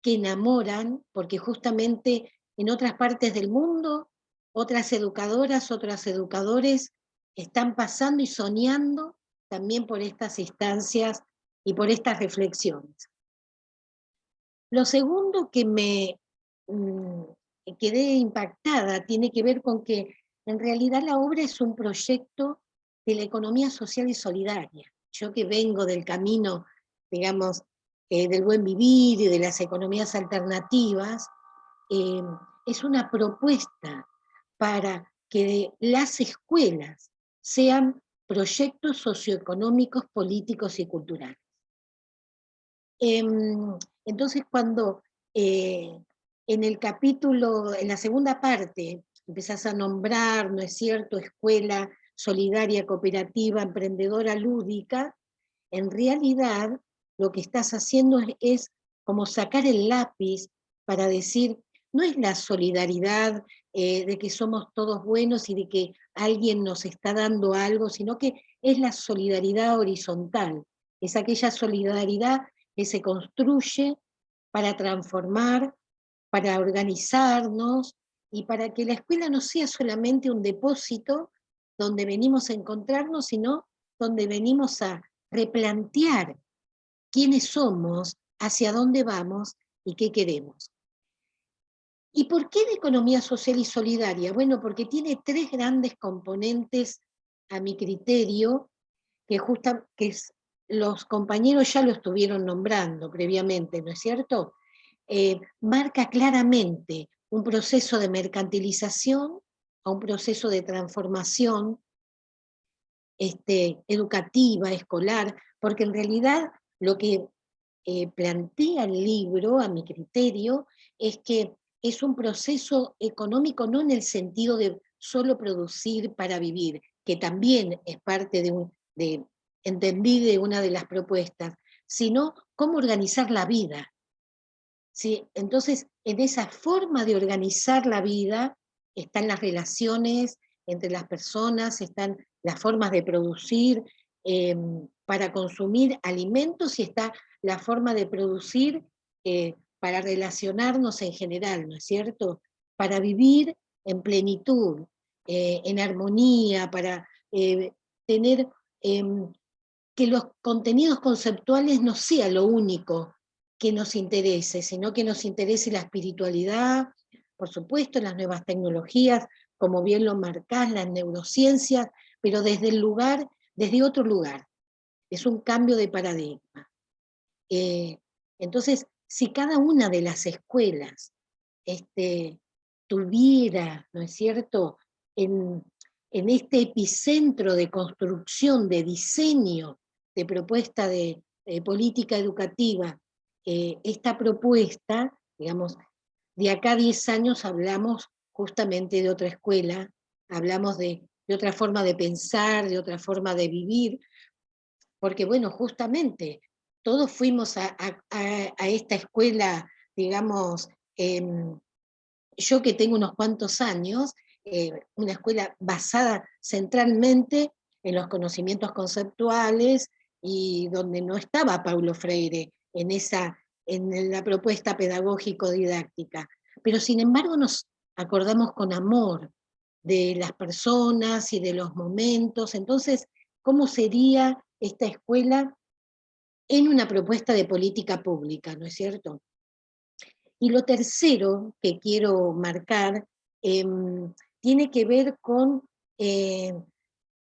que enamoran, porque justamente en otras partes del mundo, otras educadoras, otros educadores están pasando y soñando también por estas instancias y por estas reflexiones. Lo segundo que me quedé impactada tiene que ver con que en realidad la obra es un proyecto de la economía social y solidaria. Yo que vengo del camino, digamos, del buen vivir y de las economías alternativas, es una propuesta para que las escuelas sean proyectos socioeconómicos, políticos y culturales. Entonces, cuando en el capítulo, en la segunda parte, empezás a nombrar, ¿no es cierto?, escuela solidaria, cooperativa, emprendedora, lúdica, en realidad lo que estás haciendo es como sacar el lápiz para decir, no es la solidaridad de que somos todos buenos y de que alguien nos está dando algo, sino que es la solidaridad horizontal, es aquella solidaridad que se construye para transformar, para organizarnos y para que la escuela no sea solamente un depósito donde venimos a encontrarnos, sino donde venimos a replantear quiénes somos, hacia dónde vamos y qué queremos. ¿Y por qué de economía social y solidaria? Bueno, porque tiene 3 grandes componentes a mi criterio, que los compañeros ya lo estuvieron nombrando previamente, ¿no es cierto? Marca claramente un proceso de mercantilización a un proceso de transformación educativa, escolar, porque en realidad lo que plantea el libro, a mi criterio, es que es un proceso económico no en el sentido de solo producir para vivir, que también es parte entendí de una de las propuestas, sino cómo organizar la vida, ¿sí? Entonces, en esa forma de organizar la vida están las relaciones entre las personas, están las formas de producir para consumir alimentos y está la forma de producir para relacionarnos en general, ¿no es cierto? Para vivir en plenitud, en armonía, para tener que los contenidos conceptuales no sea lo único que nos interese, sino que nos interese la espiritualidad, por supuesto, las nuevas tecnologías, como bien lo marcás, las neurociencias, pero desde el lugar, desde otro lugar. Es un cambio de paradigma. Entonces, si cada una de las escuelas tuviera, ¿no es cierto?, en este epicentro de construcción, de diseño, de propuesta de política educativa, esta propuesta, digamos, de acá a 10 años hablamos justamente de otra escuela, hablamos de otra forma de pensar, de otra forma de vivir, porque bueno, justamente todos fuimos a esta escuela, digamos, yo que tengo unos cuantos años, una escuela basada centralmente en los conocimientos conceptuales y donde no estaba Paulo Freire en la propuesta pedagógico-didáctica. Pero sin embargo nos acordamos con amor de las personas y de los momentos. Entonces, ¿cómo sería esta escuela en una propuesta de política pública, ¿no es cierto? Y lo tercero que quiero marcar tiene que ver con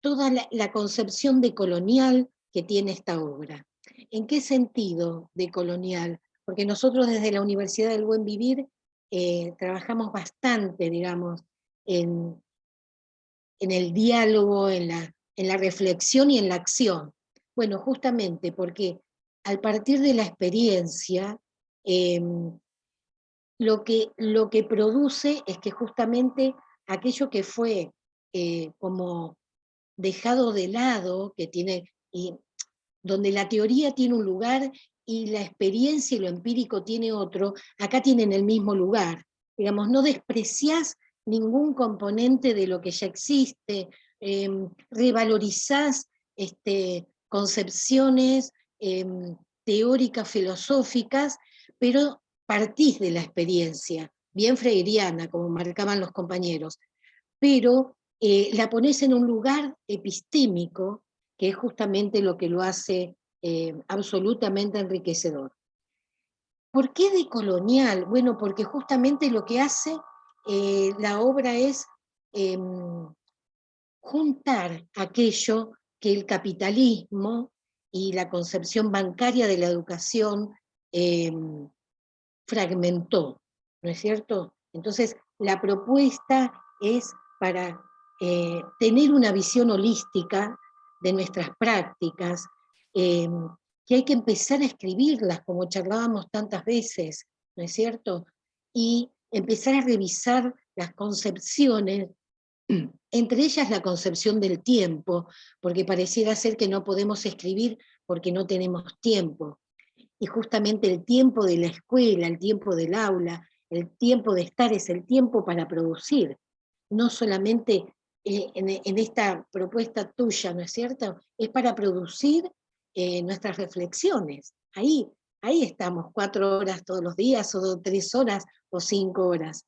toda la concepción de colonial que tiene esta obra. ¿En qué sentido de colonial? Porque nosotros desde la Universidad del Buen Vivir trabajamos bastante, digamos, en el diálogo, en la reflexión y en la acción. Bueno, justamente porque al partir de la experiencia, lo que produce es que justamente aquello que fue como dejado de lado, donde la teoría tiene un lugar y la experiencia y lo empírico tiene otro, acá tienen el mismo lugar. Digamos, no despreciás ningún componente de lo que ya existe, revalorizás concepciones teóricas, filosóficas, pero partís de la experiencia, bien freiriana, como marcaban los compañeros, pero la ponés en un lugar epistémico, que es justamente lo que lo hace absolutamente enriquecedor. ¿Por qué decolonial? Bueno, porque justamente lo que hace la obra es juntar aquello que el capitalismo y la concepción bancaria de la educación fragmentó, ¿no es cierto? Entonces, la propuesta es para tener una visión holística de nuestras prácticas, que hay que empezar a escribirlas, como charlábamos tantas veces, ¿no es cierto? Y empezar a revisar las concepciones, entre ellas la concepción del tiempo, porque pareciera ser que no podemos escribir porque no tenemos tiempo. Y justamente el tiempo de la escuela, el tiempo del aula, el tiempo de estar es el tiempo para producir, no solamente en esta propuesta tuya, ¿no es cierto? Es para producir nuestras reflexiones. Ahí estamos 4 horas todos los días, o 3 horas, o 5 horas.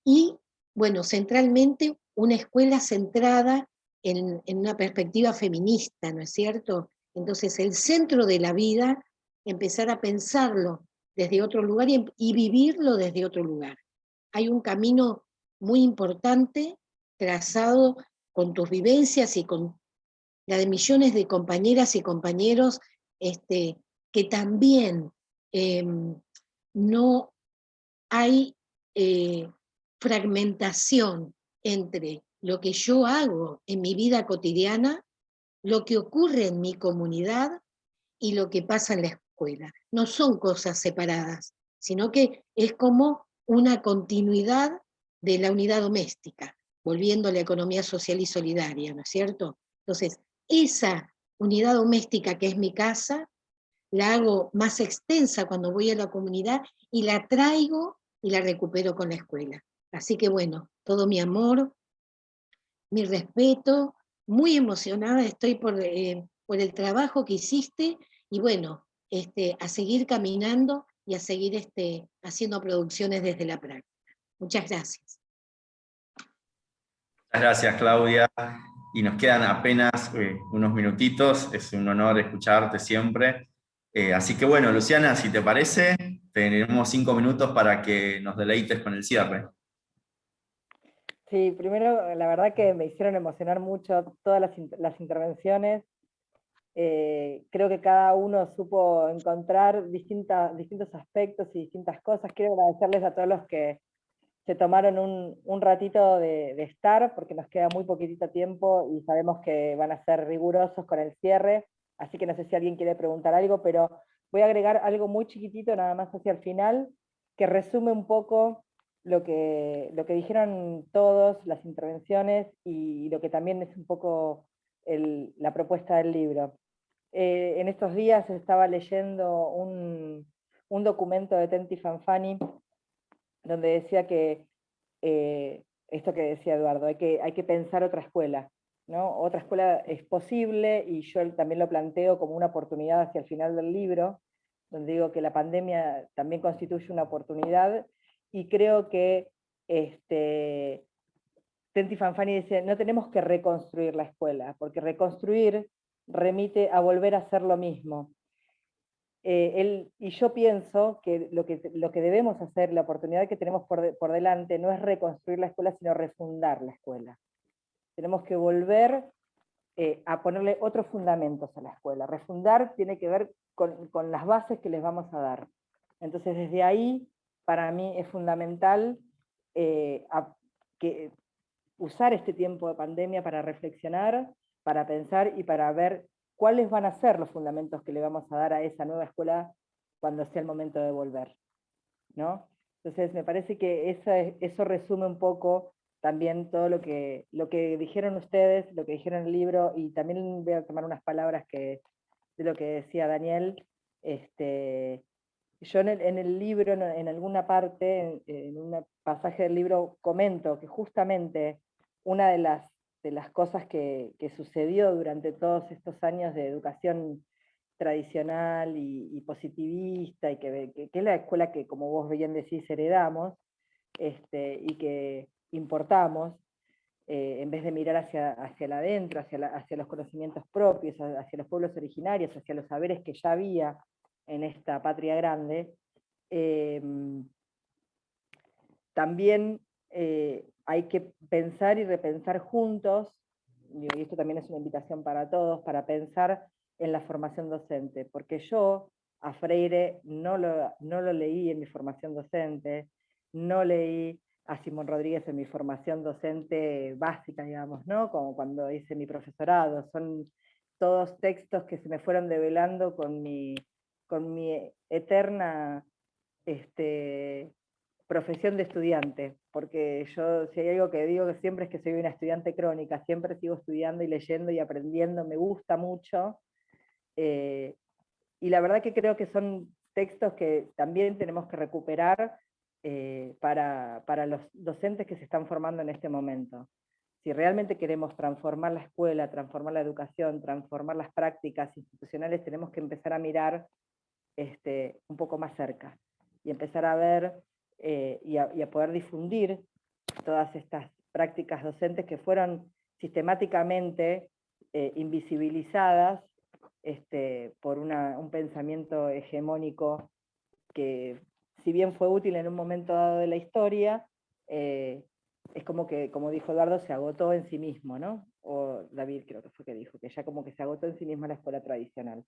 Y, bueno, centralmente una escuela centrada en una perspectiva feminista, ¿no es cierto? Entonces, el centro de la vida, empezar a pensarlo desde otro lugar y vivirlo desde otro lugar. Hay un camino muy importante trazado con tus vivencias y con la de millones de compañeras y compañeros que también no hay fragmentación entre lo que yo hago en mi vida cotidiana, lo que ocurre en mi comunidad y lo que pasa en la escuela. No son cosas separadas, sino que es como una continuidad de la unidad doméstica, volviendo a la economía social y solidaria, ¿no es cierto? Entonces, esa unidad doméstica que es mi casa, la hago más extensa cuando voy a la comunidad y la traigo y la recupero con la escuela. Así que bueno, todo mi amor, mi respeto, muy emocionada estoy por el trabajo que hiciste y bueno, a seguir caminando y a seguir haciendo producciones desde la práctica. Muchas gracias. Muchas gracias, Claudia. Y nos quedan apenas unos minutitos. Es un honor escucharte siempre. Así que bueno, Luciana, si te parece, tenemos 5 minutos para que nos deleites con el cierre. Sí, primero, la verdad que me hicieron emocionar mucho todas las intervenciones. Creo que cada uno supo encontrar distintos aspectos y distintas cosas. Quiero agradecerles a todos los que se tomaron un ratito de estar, porque nos queda muy poquitito tiempo y sabemos que van a ser rigurosos con el cierre, así que no sé si alguien quiere preguntar algo, pero voy a agregar algo muy chiquitito nada más hacia el final, que resume un poco lo que dijeron todos, las intervenciones, y lo que también es un poco la propuesta del libro. En estos días estaba leyendo un documento de Tenti Fanfani, donde decía que, esto que decía Eduardo, hay que pensar otra escuela, ¿no? Otra escuela es posible, y yo también lo planteo como una oportunidad hacia el final del libro, donde digo que la pandemia también constituye una oportunidad, y creo que Tenti Fanfani dice, no tenemos que reconstruir la escuela, porque reconstruir remite a volver a hacer lo mismo. Y yo pienso que lo que debemos hacer, la oportunidad que tenemos por delante, no es reconstruir la escuela, sino refundar la escuela. Tenemos que volver a ponerle otros fundamentos a la escuela. Refundar tiene que ver con las bases que les vamos a dar. Entonces, desde ahí, para mí es fundamental usar este tiempo de pandemia para reflexionar, para pensar y para ver cuáles van a ser los fundamentos que le vamos a dar a esa nueva escuela cuando sea el momento de volver, ¿no? Entonces me parece que eso resume un poco también todo lo que dijeron ustedes, lo que dijeron en el libro, y también voy a tomar unas palabras de lo que decía Daniel. Yo en el libro, en alguna parte, en un pasaje del libro, comento que justamente una de las cosas que sucedió durante todos estos años de educación tradicional y positivista, y que es la escuela que, como vos bien decís, heredamos, y que importamos, en vez de mirar hacia el adentro, hacia los conocimientos propios, hacia los pueblos originarios, hacia los saberes que ya había en esta patria grande, también hay que pensar y repensar juntos, y esto también es una invitación para todos, para pensar en la formación docente, porque yo a Freire no lo leí en mi formación docente, no leí a Simón Rodríguez en mi formación docente básica, digamos, ¿no? Como cuando hice mi profesorado. Son todos textos que se me fueron develando con mi eterna profesión de estudiante, porque yo, si hay algo que digo que siempre, es que soy una estudiante crónica, siempre sigo estudiando y leyendo y aprendiendo, me gusta mucho, y la verdad que creo que son textos que también tenemos que recuperar para los docentes que se están formando en este momento. Si realmente queremos transformar la escuela, transformar la educación, transformar las prácticas institucionales, tenemos que empezar a mirar un poco más cerca, y empezar a ver y a poder difundir todas estas prácticas docentes que fueron sistemáticamente invisibilizadas por un pensamiento hegemónico que, si bien fue útil en un momento dado de la historia, es como que, como dijo Eduardo, se agotó en sí mismo, ¿no? O David creo que fue que dijo, que ya como que se agotó en sí mismo la escuela tradicional.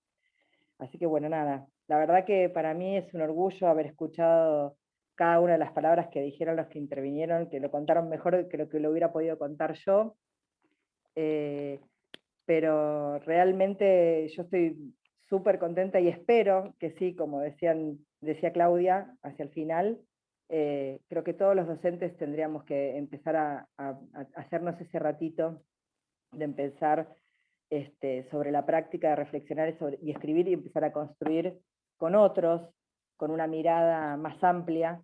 Así que bueno, nada, la verdad que para mí es un orgullo haber escuchado cada una de las palabras que dijeron los que intervinieron, que lo contaron mejor que lo hubiera podido contar yo. Pero realmente yo estoy súper contenta y espero que sí, como decía Claudia, hacia el final, creo que todos los docentes tendríamos que empezar a hacernos ese ratito de empezar sobre la práctica de reflexionar y escribir y empezar a construir con otros, con una mirada más amplia,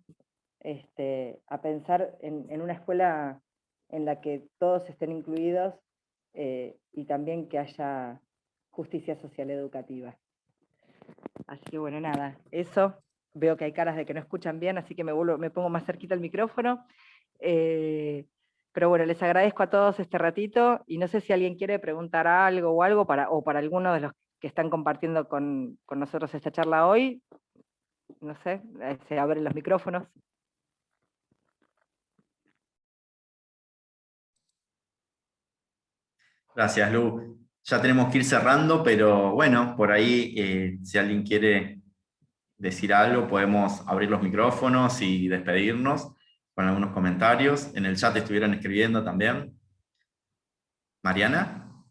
a pensar en una escuela en la que todos estén incluidos y también que haya justicia social educativa. Así que bueno, nada, eso. Veo que hay caras de que no escuchan bien, así que me pongo más cerquita el micrófono. Pero bueno, les agradezco a todos este ratito, y no sé si alguien quiere preguntar algo o algo para alguno de los que están compartiendo con nosotros esta charla hoy. No sé, se abren los micrófonos. Gracias, Lu. Ya tenemos que ir cerrando, pero bueno, por ahí, si alguien quiere decir algo, podemos abrir los micrófonos y despedirnos con algunos comentarios. En el chat estuvieron escribiendo también. ¿Mariana?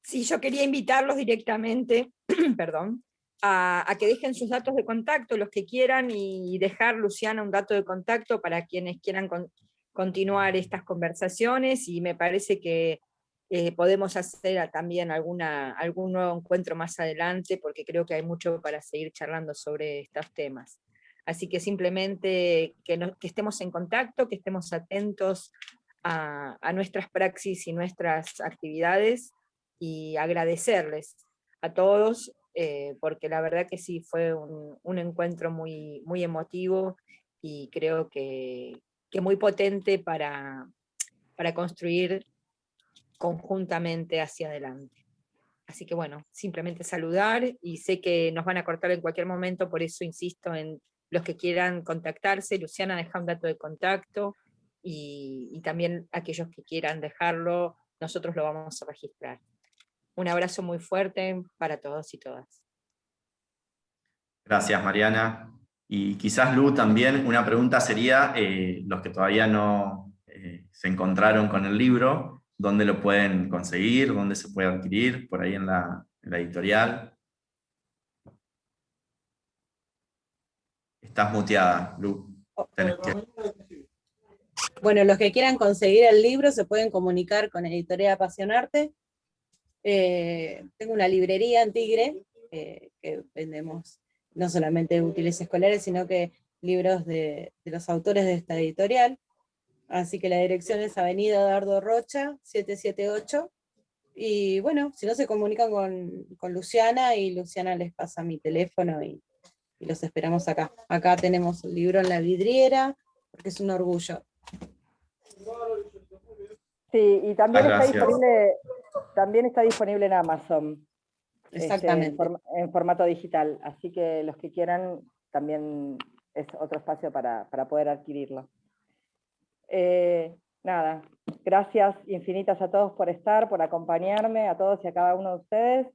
Sí, yo quería invitarlos directamente, perdón, a que dejen sus datos de contacto, los que quieran, y dejar, Luciana, un dato de contacto para quienes quieran continuar estas conversaciones, y me parece que podemos hacer también algún nuevo encuentro más adelante, porque creo que hay mucho para seguir charlando sobre estos temas. Así que simplemente que estemos en contacto, que estemos atentos a nuestras praxis y nuestras actividades, y agradecerles a todos, porque la verdad que sí, fue un encuentro muy, muy emotivo, y creo que muy potente para construir conjuntamente hacia adelante. Así que bueno, simplemente saludar, y sé que nos van a cortar en cualquier momento, por eso insisto en los que quieran contactarse. Luciana, deja un dato de contacto, y también aquellos que quieran dejarlo, nosotros lo vamos a registrar. Un abrazo muy fuerte para todos y todas. Gracias, Mariana. Y quizás, Lu, también una pregunta sería, los que todavía no se encontraron con el libro, ¿dónde lo pueden conseguir? ¿Dónde se puede adquirir? Por ahí en la editorial. Estás muteada, Lu. Bueno, los que quieran conseguir el libro se pueden comunicar con Editorial Apasionarte. Tengo una librería en Tigre, que vendemos no solamente útiles escolares, sino que libros de los autores de esta editorial. Así que la dirección es Avenida Dardo Rocha, 778. Y bueno, si no, se comunican con Luciana, y Luciana les pasa mi teléfono, y los esperamos acá. Acá tenemos el libro en la vidriera, porque es un orgullo. Sí, y también Gracias. está disponible en Amazon. Exactamente. En formato digital, así que los que quieran, también es otro espacio para poder adquirirlo. Nada, gracias infinitas a todos por estar, por acompañarme, a todos y a cada uno de ustedes,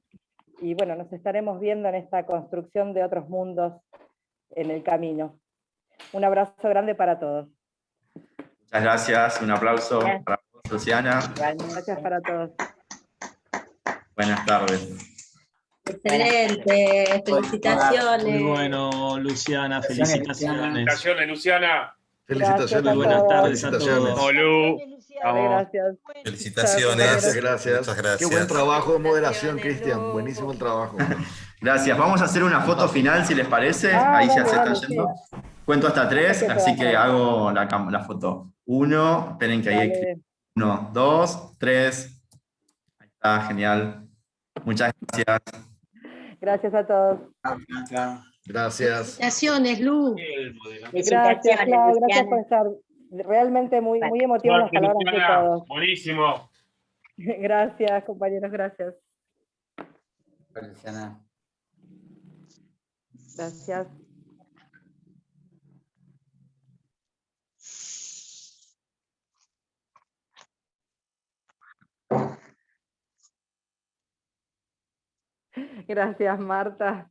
y bueno, nos estaremos viendo en esta construcción de otros mundos en el camino. Un abrazo grande para todos. Muchas gracias, un aplauso para vos, Luciana. Gracias para todos. Buenas tardes. Excelente, felicitaciones. Muy bueno, Luciana, felicitaciones. Felicitaciones, Luciana. Felicitaciones. Gracias a Buenas todos. tardes a todos. Olu. Gracias. Felicitaciones. Gracias, gracias. Muchas gracias. Qué buen trabajo de moderación, Cristian. Buenísimo el trabajo. Gracias. Vamos a hacer una foto final, si les parece. Ahí ya se están yendo. Cuento hasta 3, así que hago la foto. 1, esperen que ahí escribo. 1, 2, 3. Ahí está, genial. Muchas gracias. Gracias a todos. Gracias. Felicitaciones, Lu. Gracias, Clau, gracias por estar. Realmente muy emotivas las palabras de todos. Buenísimo. Gracias, compañeros, gracias. Luciana. Gracias. Gracias, Marta.